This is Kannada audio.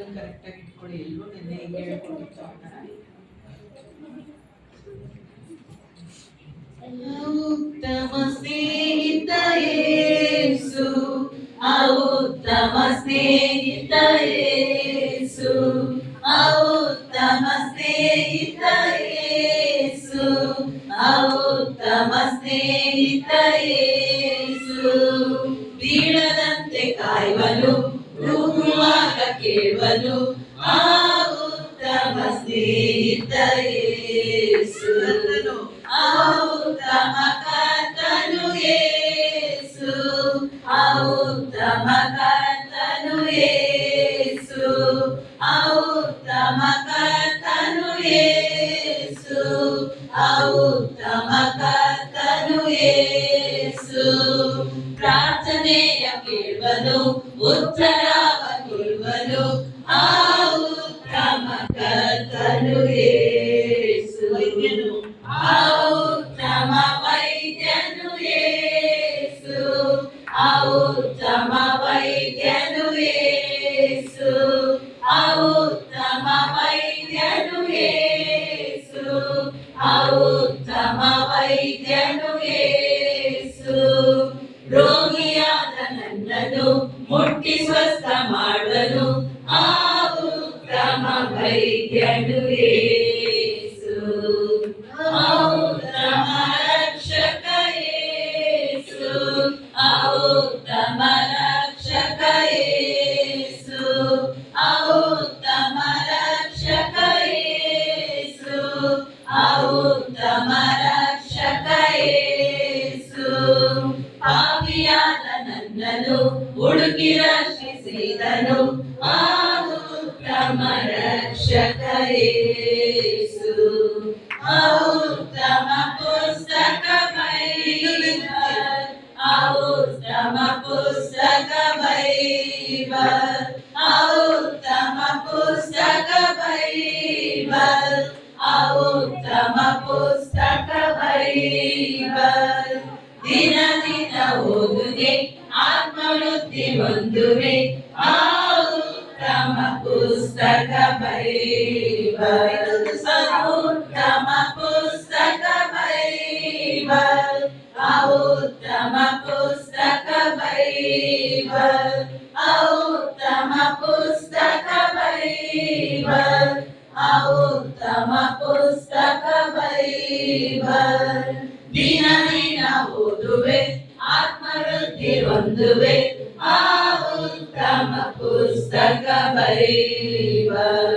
ಕರೆಕ್ಟಾಗಿ ಇಟ್ಕೊಳ್ಳಿ. ಎಲ್ಲರೂ ನಿನ್ನೆ ಹಿಂಗೆ ಹೇಳ್ಕೊಂಡಿತ್ತು. ಉತ್ತಮ ಸ್ನೇಹಿತ ಯೇಸು, ಉತ್ತಮ ಸ್ನೇಹಿತ ಯೇಸು, ಉತ್ತಮ ಸ್ನೇಹಿತ ಯೇಸು, ಉತ್ತಮ ಸ್ನೇಹಿತ ಯೇಸು. ಬೀಳದಂತೆ ಕಾಯುವನು, ಕೂಗುವಾಗ ಕೇಳುವನು, ಉತ್ತಮ ಸ್ನೇಹಿತ ಯೇಸು. ಉತ್ತಮ ಕರ್ತನು ಯೇಸು, ಉತ್ತಮ ಕರ್ತನು ಯೇಸು, ಉತ್ತಮ ಕರ್ತನು ಯೇಸು, ಉತ್ತಮ ಕರ್ತನು ಯೇಸು. ಪ್ರಾರ್ಥನೆಯ ಕೇಳುವನು, ಉತ್ತರವ ಕೊಡುವನು, ಉತ್ತಮ ಕರ್ತನು ಯೇಸು. ಉತ್ತಮ ವೈದ್ಯನು ಯೇಸು, ಉತ್ತಮ ವೈದ್ಯನು ಯೇಸು, ಉತ್ತಮ ವೈದ್ಯನು ಯೇಸು, ಉತ್ತಮ ವೈದ್ಯನು ಯೇಸು. ರೋಗಿಯಾದ ನನ್ನನ್ನು ಮುಟ್ಟಿ ಸ್ವಸ್ಥ ಮಾಡುವನು, ಉತ್ತಮ ವೈದ್ಯನು ಯೇಸು. ಉತ್ತಮ ರಕ್ಷಕ ಯೇಸು, ಉತ್ತಮ ರಕ್ಷಕ ಯೇಸು, ಉತ್ತಮ ರಕ್ಷಕ ಯೇಸು, ಉತ್ತಮ ರಕ್ಷಕ ಯೇಸು. ಪಾಪಿಯಾದ ನನ್ನನ್ನು ಹುಡುಕಿ ರಕ್ಷಿಸಿದನು, ಉತ್ತಮ ರಕ್ಷಕ ಯೇಸು. ಉತ್ತಮ ಪುಸ್ತಕ ಬೈಬಲ್, ಉತ್ತಮ ಪುಸ್ತಕ ಬೈಬಲ್, ಉತ್ತಮ ಪುಸ್ತಕ ಬೈಬಲ್, ಉತ್ತಮ ಪುಸ್ತಕ ಬೈಬಲ್. ದಿನ ದಿನ ಓದುವೆ, ಆತ್ಮವೃದ್ಧಿ ಹೊಂದುವೆ, ಉತ್ತಮ ಪುಸ್ತಕ ಬೈಬಲ್. ಉತ್ತಮ ಪುಸ್ತಕ ಬೈಬಲ್, ಉತ್ತಮ ಪುಸ್ತಕ ಬೈಬಲ್, ಉತ್ತಮ ಪುಸ್ತಕ ಬೈಬಲ್, ಉತ್ತಮ ಪುಸ್ತಕ ಬೈಬಲ್. ದಿನ ದಿನ ಓದುವೆ, ಆತ್ಮವೃದ್ಧಿ ಹೊಂದುವೆ, ಉತ್ತಮ ಪುಸ್ತಕ ಬೈಬಲ್.